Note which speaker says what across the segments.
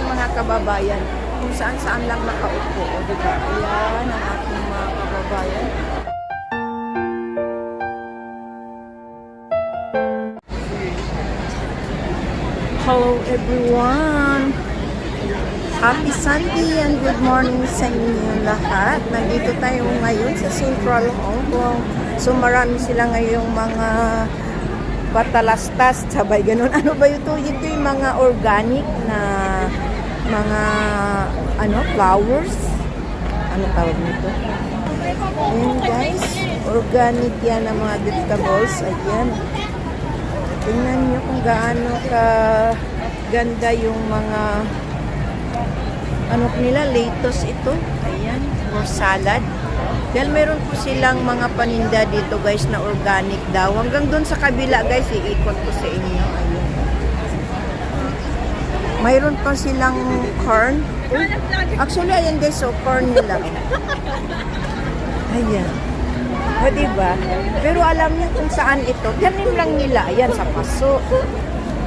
Speaker 1: mga kababayan kung saan-saan lang nakaupo. O, diba? Ayan ang ating mga kababayan. Hello everyone! Happy Sunday and good morning sa inyo lahat. Nandito tayo ngayon sa Central Hong Kong. So marami sila ngayong mga patalastas, sabay ganun. Ano ba ito? Ito yung mga organic na mga flowers. Ano tawag nito? Ayan guys, organic yan ng mga vegetables. Ayan. Tingnan nyo kung gaano ka ganda yung mga nila, lettuce ito. Ayan, for salad. Dahil meron po silang mga paninda dito guys na organic daw. Hanggang doon sa kabila guys, iikot ko sa inyo. Ayan. Mayroon pa silang corn. Actually, ayan guys, so corn nila. Ayan. O, diba? Pero alam niya kung saan ito. Tanim lang nila. Ayan, sa paso.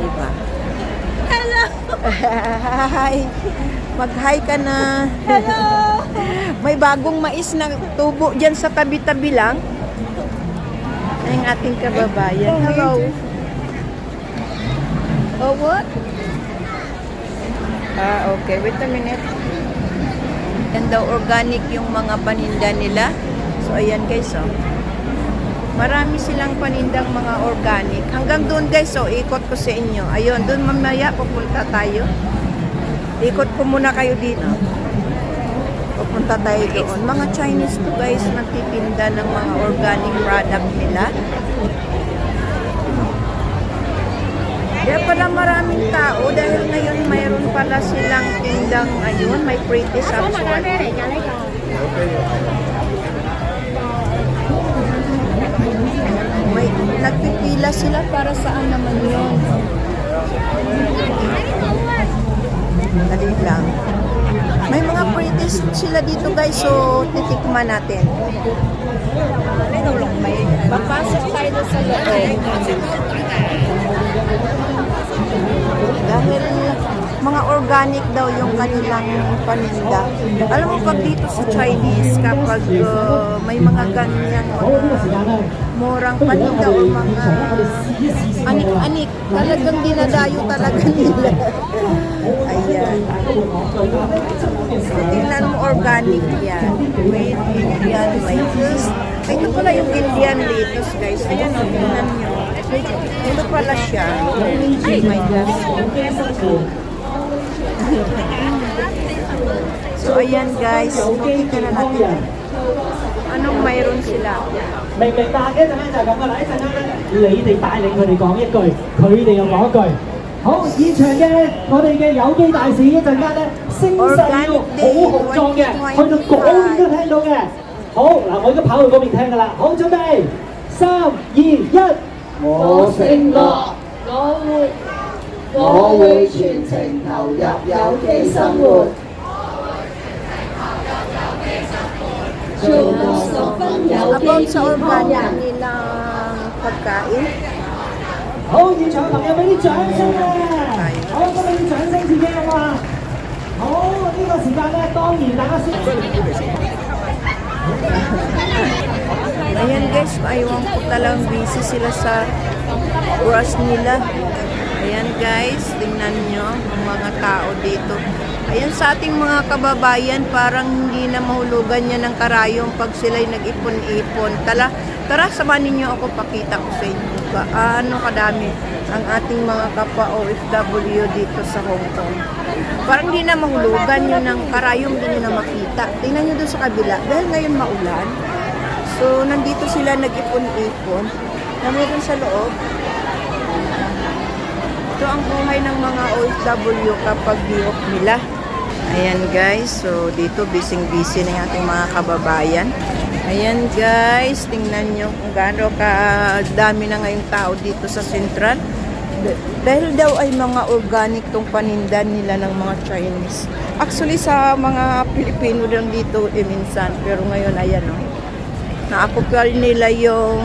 Speaker 1: Diba? Hello! Hi! Mag-hi ka na. Hello! May bagong mais na tubo dyan sa tabi-tabi lang. Ay, ang ating kababayan. Hello! Oh, what? Okay. Wait a minute. Yan daw, organic yung mga paninda nila. So, ayan guys, oh. Marami silang panindang mga organic. Hanggang doon guys, so ikot ko sa inyo. Ayun, doon mamaya pupunta tayo. Ikot ko muna kayo dito. Pupunta tayo doon. Mga Chinese to guys, nagtitinda ng mga organic product nila. Kaya pala maraming tao dahil ngayon mayroon pala silang tindang, ayun, may pretty shops. May nagpipila sila para saan naman yun. Dali lang. May mga pretty sila dito guys, so titikman natin. Papasok tayo sa loob. Dahil mga organic daw yung kanilang paninda. Alam mo pag dito sa Chinese, kapag may mga ganyang murang paninda o mga anik-anik, talagang dinadayo talaga nila. Ayan. Tingnan mo, organic yan. With Indian lettuce. Ito pala yung Indian lettuce guys. Ayan o, tingnan nyo. Ito pala siya. Ay, my God. So, ayan guys. Makikita na natin. Anong mayroon sila?
Speaker 2: 明明白嘅就係咁噶啦！一陣間你哋帶領佢哋講一句，佢哋又講一句。好，現場嘅我哋嘅有機大使一陣間咧聲勢要好雄壯嘅，去到嗰邊都聽到嘅。好嗱，我而家跑去嗰邊聽噶啦。好，準備3、2、1，我承諾，我會全程投入有機生活。
Speaker 1: About sa organic nilang pagkain.
Speaker 2: 好，現場朋友俾啲掌聲啊！好，咁俾啲掌聲自己啊嘛！好，呢個時間咧，當然大家先。
Speaker 1: Ayan guys, aywan ko talang busy sila sa brush nila. Ayan guys, tingnan nyo ang mga tao dito. Ayan sa ating mga kababayan, parang hindi na mahulugan niya ng karayong pag sila'y nag-ipon-ipon. Tara, samahan ninyo ako, pakita ko sa inyo gaano kadami ang ating mga kapwa OFW dito sa Hong Kong. Parang hindi na mahulugan yun ng karayong, hindi nyo na makita. Tingnan nyo doon sa kabila, dahil ngayon maulan. So, nandito sila nag-ipon-ipon. Na meron sa loob. Ito ang buhay ng mga OFW kapag di-off nila. Ayan guys, so dito busy-busy na yung ating mga kababayan. Ayan guys, tingnan nyo kung gaano kadami na ngayong tao dito sa Central. Dahil daw ay mga organic tong paninda nila ng mga Chinese. Actually sa mga Pilipino lang dito minsan, pero ngayon ayan o. Na-occupy nila yung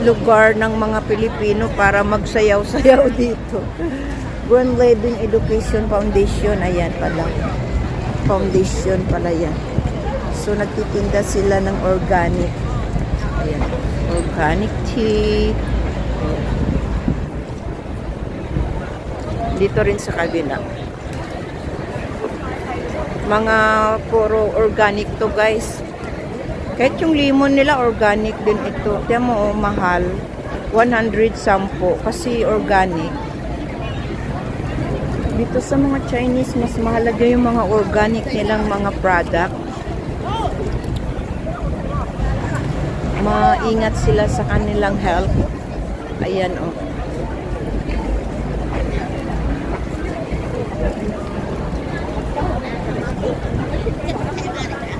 Speaker 1: lugar ng mga Pilipino para magsayaw-sayaw dito. Grand Living Education Foundation. Ayan pala. Foundation pala yan. So, nagtitinda sila ng organic. Ayan. Organic tea. Ayan. Dito rin sa kabila. Mga puro organic to guys. Kahit yung lemon nila organic din ito. Tiyan mo, oh, mahal. 110 kasi organic. Dito sa mga Chinese, mas mahalaga yung mga organic nilang mga product. Maingat sila sa kanilang health. Ayan, oh.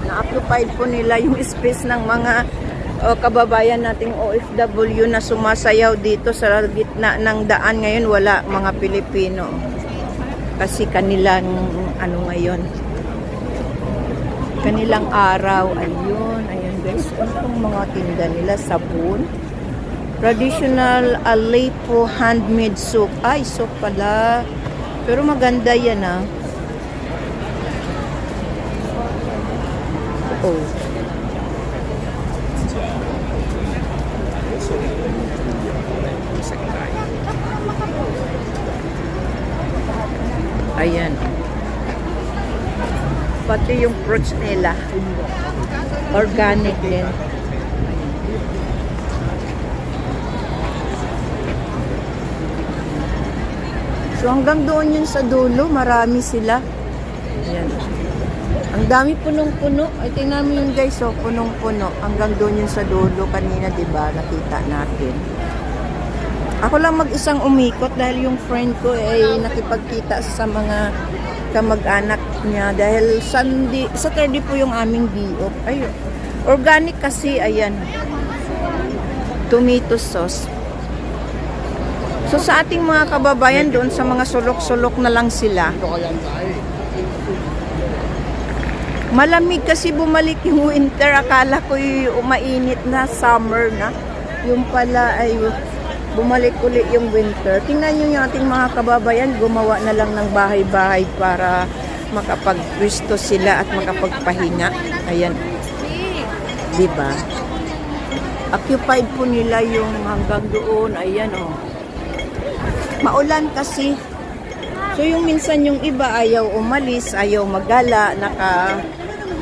Speaker 1: Na-occupied po nila yung space ng mga kababayan nating OFW na sumasayaw dito sa gitna ng daan. Ngayon wala mga Pilipino kasi kanilang ano ngayon, kanilang araw. Ayun guys, itong mga tinda nila, sabon, traditional Aleppo handmade soap. Ay, soap pala, pero maganda yan ah. Oh, ayan. Pati yung fruits nila, organic din. So hanggang doon yun sa dulo, marami sila. Ayan. Ang dami punong-puno. Ay, tingnan mo yun guys, oh, punong-puno. Hanggang doon yun sa dulo kanina, diba? Nakita natin. Ako lang mag-isang umikot dahil yung friend ko ay nakipagkita sa mga kamag-anak niya dahil Saturday po yung aming day-off. Ayun. Organic kasi, ayan. Tomato sauce. So sa ating mga kababayan doon sa mga sulok-sulok na lang sila. Malamig kasi bumalik yung winter. Akala ko yung mainit na summer na. Yung pala ay bumalik ulit yung winter. Tingnan nyo yung ating mga kababayan, gumawa na lang ng bahay-bahay para makapagpwisto sila at makapagpahinga. Ayan. Diba? Occupied po nila yung hanggang doon. Ayan, oh. Maulan kasi. So yung minsan yung iba ayaw umalis, ayaw magala,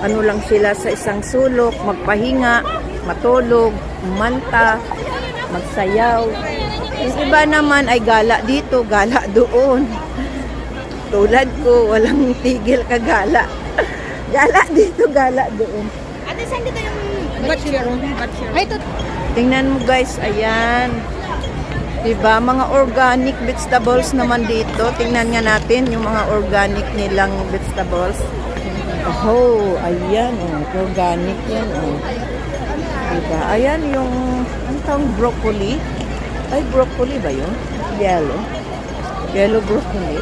Speaker 1: ano lang sila sa isang sulok, magpahinga, matulog, manta, magsayaw. Yung iba naman ay gala dito, gala doon. Tulad ko, walang tigil kagala. Gala dito, gala doon.
Speaker 3: Ate, saan dito yung butcher? Ay, ito.
Speaker 1: Tingnan mo guys, ayan. Diba, mga organic vegetables naman dito. Tingnan nga natin yung mga organic nilang vegetables. Oh, ayan, oh, organic yan, oh. Diba, ayan yung, ano tawag, broccoli? Ay, broccoli ba yun? Yellow. Yellow broccoli.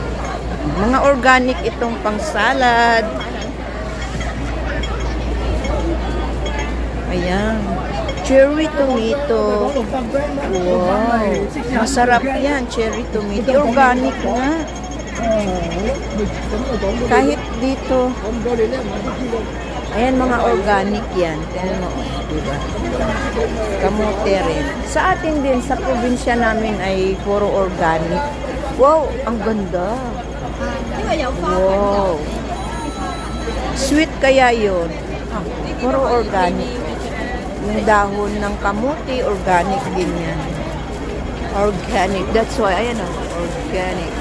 Speaker 1: Mga organic itong pang salad. Ayan. Cherry tomato. Wow. Masarap yan, cherry tomato. Organic nga. Kahit dito. Ayan, mga organic yan. Tignan mo, diba? Kamote rin. Sa atin din, sa probinsya namin ay puro organic. Wow, ang ganda. Wow. Sweet kaya yun. Puro organic. Yung dahon ng kamote, organic din yan. Organic. That's why, ayan o, organic.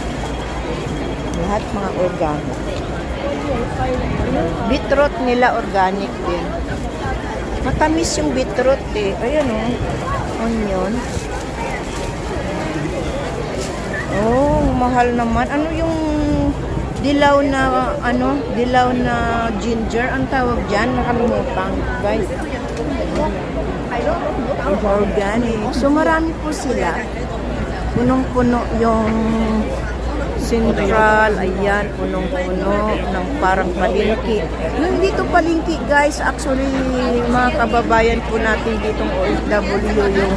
Speaker 1: Lahat mga organic. Beetroot nila organic din. Matamis yung beetroot eh. Ayan o, onion. Oh, mahal naman. Ano yung dilaw na, dilaw na ginger? Ang tawag dyan, nakalimutan, guys. Organic. So marami po sila. Punong-puno yung Central. Ayan, punong-puno ng parang palengke. Yung dito palengke guys, actually mga kababayan po natin ditong OFW yung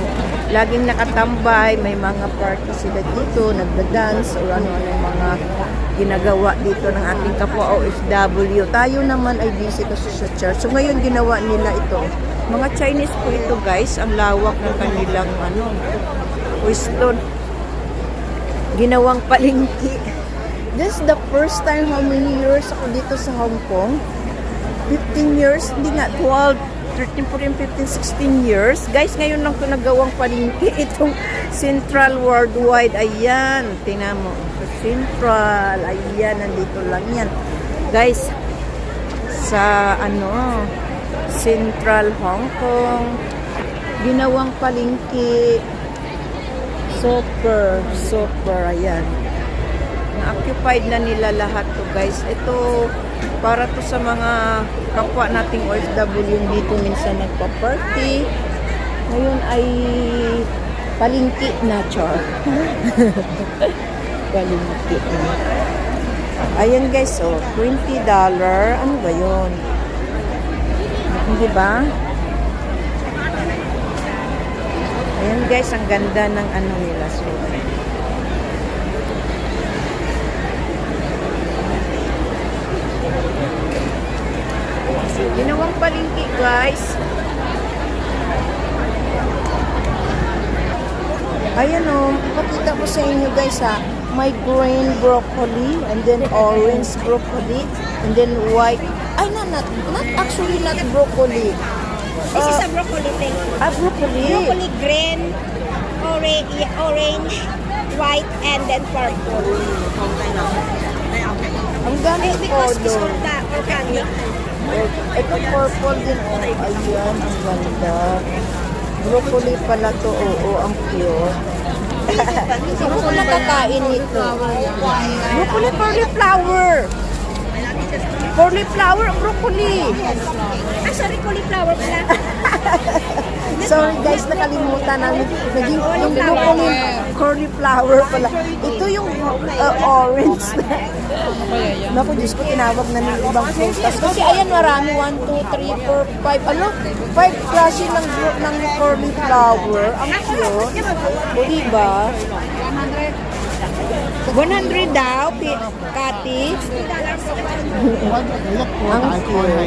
Speaker 1: laging nakatambay, may mga party sila dito, nagda-dance or ano-ano mga ginagawa dito ng ating kapwa OFW. Tayo naman ay busy kasi sa church. So ngayon ginawa nila ito. Mga Chinese po ito guys, ang lawak ng kanilang pwesto. Ginawang palengke. This is the first time, how many years ako dito sa Hong Kong? 15 years, hindi nga, 12, 13, 14, 15, 16 years. Guys, ngayon lang ito nagawang palengke. Itong Central Worldwide, ayan, tingnan mo. Central, ayan, nandito lang yan. Guys, sa Central Hong Kong, ginawang palengke. Super, ayan. Na-occupied na nila lahat to guys. Ito, para to sa mga kapwa nating OFW dito minsan nagpa-party. Ngayon ay palengke na, char. Palengke na. Ayan guys, $20. Ano ba yun? Hindi ba? Ayan guys, ang ganda ng nila. So, ginawang palengke guys. Ayan pakita ko sa inyo guys may green broccoli and then orange broccoli and then white. Ay, not actually not broccoli.
Speaker 3: This is a broccoli thing.
Speaker 1: Broccoli.
Speaker 3: Broccoli green, orange, white, and then purple.
Speaker 1: Ang ganda
Speaker 3: Because it's
Speaker 1: color.
Speaker 3: organic.
Speaker 1: Ito purple din. Ayan, ang ganda. Broccoli pala to. Oo, ang cute. Hindi ko nakakain ito. Broccoli, cauliflower. Cauliflower, broccoli.
Speaker 3: Sorry, cauliflower pala.
Speaker 1: Sorry guys, nakalimutan namin. Naging yung broccoli, cauliflower pala. Ito yung orange. Naku, Diyos ko, tinawag na ng ibang prutas. Kasi ayan, marami. 1, 2, 3, 4, 5. 5 klase ng cauliflower. Ang cute. O, diba? 100 daw, Kati. Ang cute.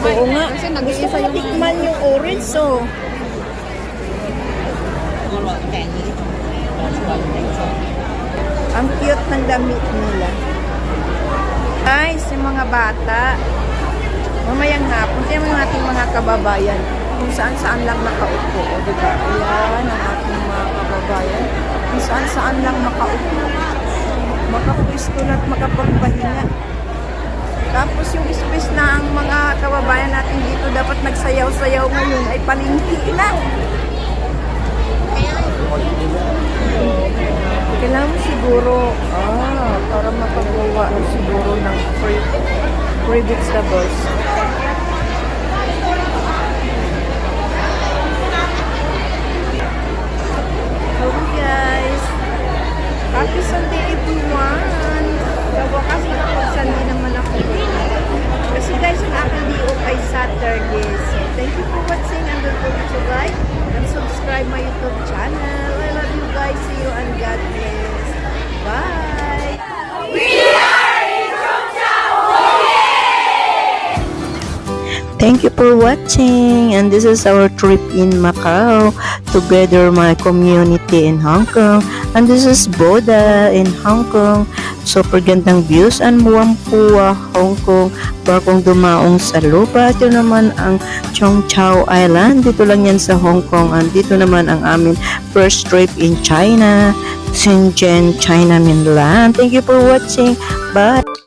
Speaker 1: Oo nga. Gusto ko matikman yung orange, Ang cute ng damit nila. Guys, yung mga bata. Mamayang hapon, tingnan mo yung ating mga kababayan. Kung saan-saan lang nakaupo. O, diba? Ayan, ang ating mga kababayan. Kung saan-saan lang makaupo. Makapwisto na at makapagpahinga. Tapos yung space na ang mga kababayan natin dito dapat nagsayaw-sayaw ngayon ay palengke na. Kailangan mo siguro, para makagawa siguro ng free vegetables. Hello guys! Happy Sunday everyone! Kawakas nakapag-Sunday naman ako. Kasi guys, ang aking day-off ay Saturday. So, thank you for watching and don't forget to like and subscribe my YouTube channel. I love you guys. See you and God bless. Bye! Thank you for watching, and this is our trip in Macau, together my community in Hong Kong, and this is Boda in Hong Kong. Super gandang views and Whampoa, Hong Kong. Barkong dumaong sa lupa. Ito naman ang Chong Chau Island. Dito lang yan sa Hong Kong, and dito naman ang amin first trip in China, Shenzhen, China mainland. Thank you for watching. Bye!